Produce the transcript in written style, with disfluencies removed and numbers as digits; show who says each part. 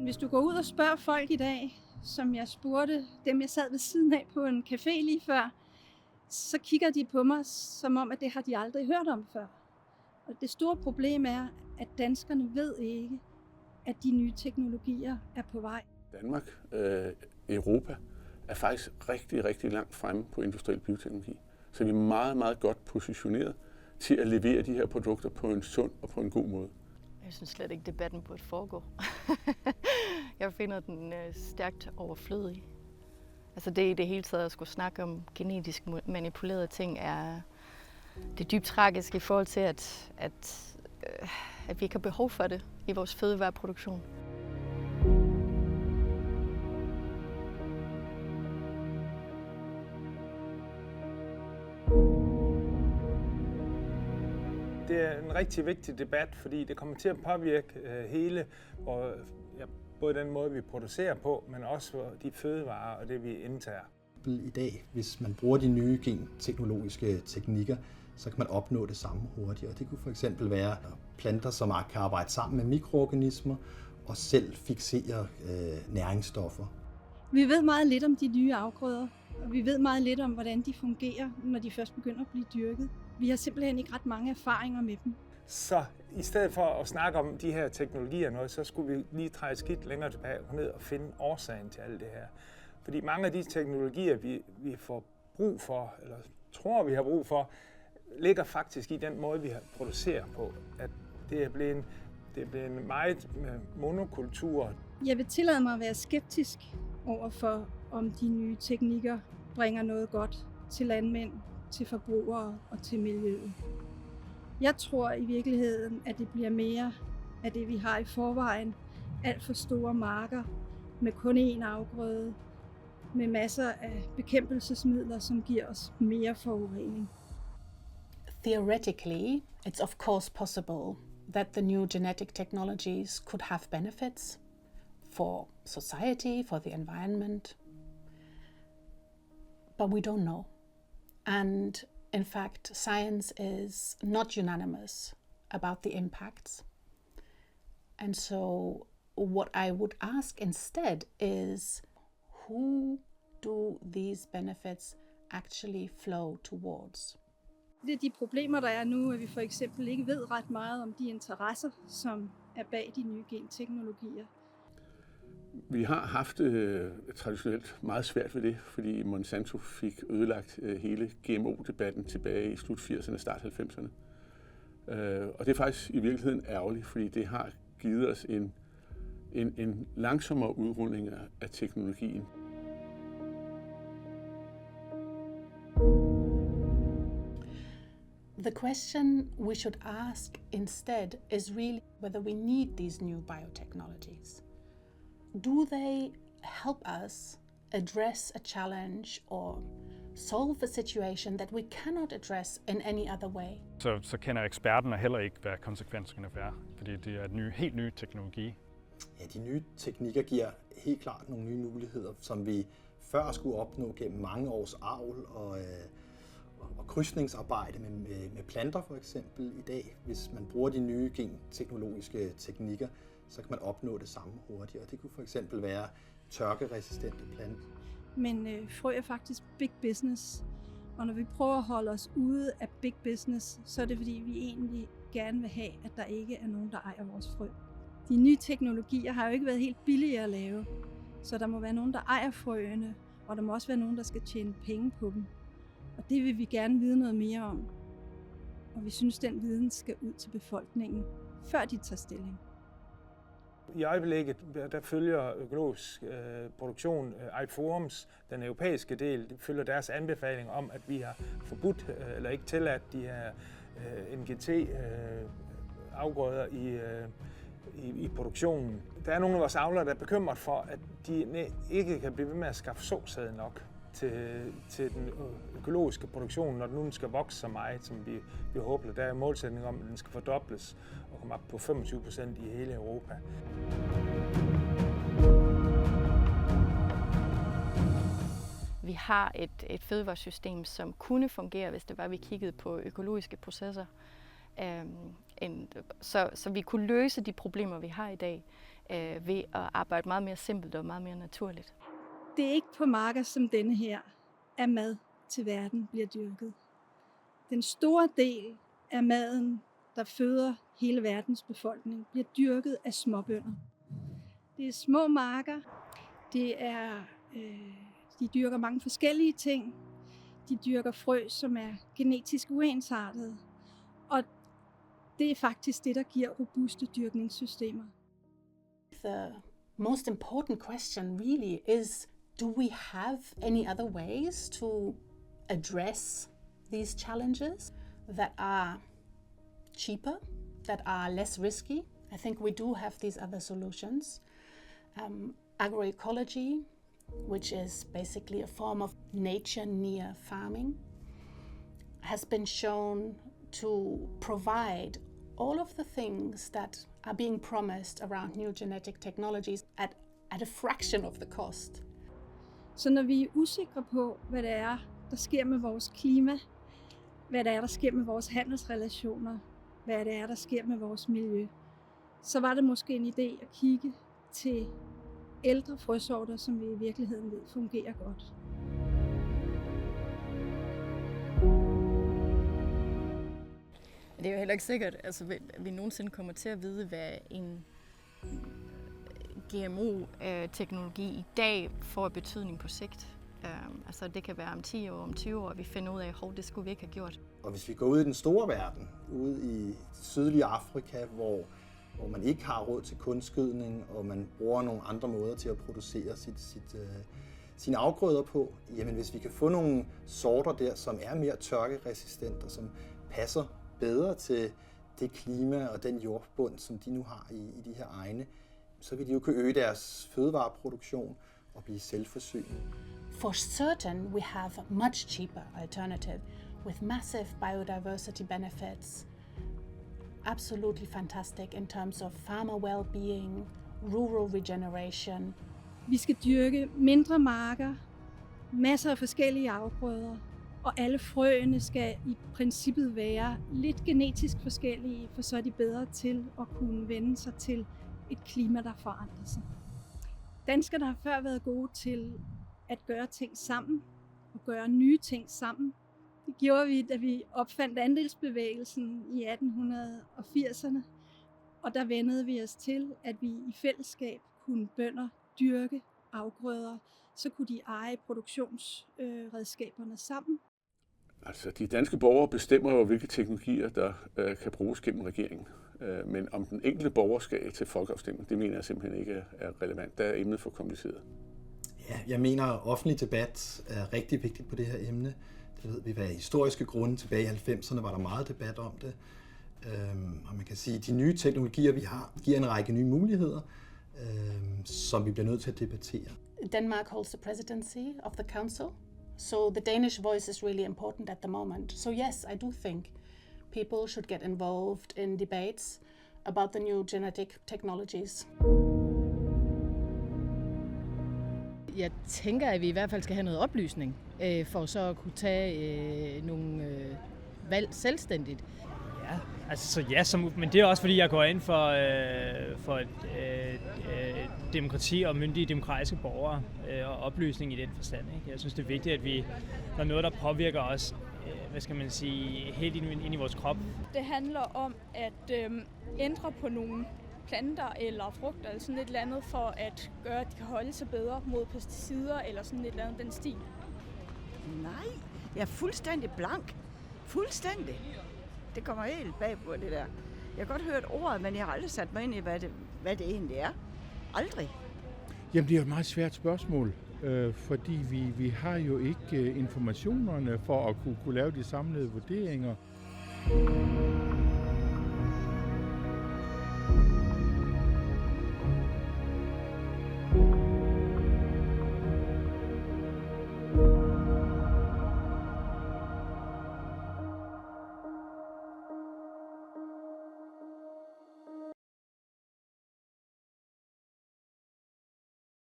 Speaker 1: Hvis du går ud og spørger folk i dag, som jeg spurgte dem, jeg sad ved siden af på en café lige før, så kigger de på mig, som om, at det har de aldrig hørt om før. Og det store problem er, at danskerne ved ikke, at de nye teknologier er på vej.
Speaker 2: Danmark, Europa, er faktisk rigtig, rigtig langt fremme på industriel bioteknologi. Så vi er meget, meget godt positioneret til at levere de her produkter på en sund og på en god måde.
Speaker 3: Jeg synes slet ikke, debatten burde foregå. Jeg finder den stærkt overflødig. Altså det i det hele taget at skulle snakke om genetisk manipulerede ting er det dybt tragisk i forhold til, at vi ikke har behov for det i vores fødevareproduktion.
Speaker 4: Det er en rigtig vigtig debat, fordi det kommer til at påvirke hele, både den måde, vi producerer på, men også de fødevarer og det, vi indtager.
Speaker 5: I dag, hvis man bruger de nye genteknologiske teknikker, så kan man opnå det samme hurtigere. Det kunne for eksempel være planter, som kan arbejde sammen med mikroorganismer og selv fixere næringsstoffer.
Speaker 1: Vi ved meget lidt om de nye afgrøder, og vi ved meget lidt om, hvordan de fungerer, når de først begynder at blive dyrket. Vi har simpelthen ikke ret mange erfaringer med dem.
Speaker 4: Så i stedet for at snakke om de her teknologier, så skulle vi lige træde et skridt længere tilbage og ned og finde årsagen til alt det her. Fordi mange af de teknologier, vi får brug for, eller tror vi har brug for, ligger faktisk i den måde, vi producerer på. At det er blevet en meget monokultur.
Speaker 1: Jeg vil tillade mig at være skeptisk overfor, om de nye teknikker bringer noget godt til landmænd, til forbrugere og til miljøet. Jeg tror i virkeligheden, at det bliver mere af det, vi har i forvejen. Alt for store marker med kun én afgrøde, med masser af bekæmpelsesmidler, som giver os mere forurening.
Speaker 6: Theoretically, it's of course possible that the new genetic technologies could have benefits for society, for the environment, but we don't know. And in fact, science is not unanimous about the impacts. And so what I would ask instead is, who do these benefits actually flow towards?
Speaker 1: Det er de problemer, der er nu, at vi for eksempel ikke ved ret meget om de interesser, som er bag de nye genteknologier.
Speaker 2: Vi har haft traditionelt meget svært ved det, fordi Monsanto fik ødelagt hele GMO-debatten tilbage i slut 80'erne, start 90'erne. Og det er faktisk i virkeligheden ærgerligt, fordi det har givet os en langsommere udrulning af teknologien.
Speaker 6: The question we should ask instead is really whether we need these new biotechnologies. Do they help us address a challenge or solve a situation that we cannot address in any other way?
Speaker 7: Så kender eksperterne heller ikke, hvad konsekvenserne er, fordi det er helt ny teknologi.
Speaker 5: Ja, de nye teknikker giver helt klart nogle nye muligheder, som vi før skulle opnå gennem mange års avl og krydsningsarbejde med planter for eksempel i dag. Hvis man bruger de nye genteknologiske teknikker, så kan man opnå det samme hurtigere. Det kunne for eksempel være tørkeresistente planter.
Speaker 1: Men frø er faktisk big business, og når vi prøver at holde os ude af big business, så er det fordi, vi egentlig gerne vil have, at der ikke er nogen, der ejer vores frø. De nye teknologier har jo ikke været helt billige at lave, så der må være nogen, der ejer frøene, og der må også være nogen, der skal tjene penge på dem. Og det vil vi gerne vide noget mere om. Og vi synes, den viden skal ud til befolkningen, før de tager stilling.
Speaker 4: I øjeblikket der følger økologisk produktion IFORMS, den europæiske del, det følger deres anbefaling om, at vi har forbudt eller ikke tilladt de her NGT-afgrøder i produktionen. Der er nogle af vores avlere, der er bekymret for, at de ikke kan blive ved med at skaffe såsæd nok til den økologiske produktion, når den nu skal vokse så meget, som vi håber. Der er målsætning om, at den skal fordobles og komme op på 25% i hele Europa.
Speaker 3: Vi har et fødevaresystem, som kunne fungere, hvis det var, vi kiggede på økologiske processer. Så vi kunne løse de problemer, vi har i dag. ved at arbejde meget mere simpelt og meget mere naturligt.
Speaker 1: Det er ikke på marker som denne her, at mad til verden bliver dyrket. Den store del af maden, der føder hele verdens befolkning, bliver dyrket af småbønder. Det er små marker. De dyrker mange forskellige ting. De dyrker frø, som er genetisk uensartede. Og det er faktisk det, der giver robuste dyrkningssystemer.
Speaker 6: The most important question really is, do we have any other ways to address these challenges that are cheaper, that are less risky? I think we do have these other solutions. Agroecology, which is basically a form of nature-near farming, has been shown to provide all of the things that are being promised around new genetic technologies at a fraction of the cost.
Speaker 1: Så når vi er usikre på, hvad det er, der sker med vores klima, hvad det er, der sker med vores handelsrelationer, hvad det er, der sker med vores miljø, så var det måske en idé at kigge til ældre frøsorter, som vi i virkeligheden ved fungerer godt.
Speaker 3: Det er jo heller ikke sikkert, at vi nogensinde kommer til at vide, hvad en GMO-teknologi i dag får betydning på sigt. Altså det kan være om 10 år, om 20 år, at vi finder ud af, at det skulle vi ikke have gjort.
Speaker 5: Og hvis vi går ud i den store verden, ude i det sydlige Afrika, hvor man ikke har råd til kunstgødning, og man bruger nogle andre måder til at producere sine afgrøder på, jamen hvis vi kan få nogle sorter der, som er mere tørkeresistente, og som passer bedre til det klima og den jordbund, som de nu har i de her egne, så vil de jo kunne øge deres fødevareproduktion og blive selvforsynende.
Speaker 6: For certain, we have a much cheaper alternative with massive biodiversity benefits. Absolutely fantastic in terms of farmer well-being, rural regeneration.
Speaker 1: Vi skal dyrke mindre marker, masser af forskellige afgrøder, og alle frøene skal i princippet være lidt genetisk forskellige, for så er de bedre til at kunne vende sig til et klima, der forandrer sig. Danskerne har før været gode til at gøre ting sammen og gøre nye ting sammen. Det gjorde vi, da vi opfandt andelsbevægelsen i 1880'erne, og der vendede vi os til, at vi i fællesskab kunne bønder dyrke afgrøder, så kunne de eje produktionsredskaberne sammen.
Speaker 2: Altså, de danske borgere bestemmer jo, hvilke teknologier, der kan bruges gennem regeringen. Men om den enkelte borger skal til folkeafstemning, det mener jeg simpelthen ikke er relevant. Der er emnet for kompliceret.
Speaker 5: Ja, jeg mener, at offentlig debat er rigtig vigtigt på det her emne. Det ved vi, hvad historiske grunde. Tilbage i 90'erne var der meget debat om det. Og man kan sige, at de nye teknologier, vi har, giver en række nye muligheder, som vi bliver nødt til at debattere.
Speaker 6: Denmark holds the presidency of the council, so the Danish voice is really important at the moment. So yes, I do think people should get involved in debates about the new genetic technologies.
Speaker 8: Jeg tænker, at vi i hvert fald skal have noget oplysning, for så at kunne tage nogle valg selvstændigt.
Speaker 9: Ja, altså så ja, men det er også fordi, jeg går ind for et demokrati og myndige demokratiske borgere og oplysning i den forstand. Ikke? Jeg synes, det er vigtigt, at der er noget, der påvirker os, helt ind i vores krop.
Speaker 10: Det handler om at ændre på nogle planter eller frugter eller sådan et eller andet for at gøre, at de kan holde sig bedre mod pesticider eller sådan et eller andet den stil.
Speaker 11: Nej, jeg er fuldstændig blank. Fuldstændig. Det kommer helt bag på det der. Jeg har godt hørt ordet, men jeg har aldrig sat mig ind i, hvad det egentlig er. Aldrig.
Speaker 12: Jamen, det er et meget svært spørgsmål, fordi vi har jo ikke informationerne for at kunne lave de samlede vurderinger.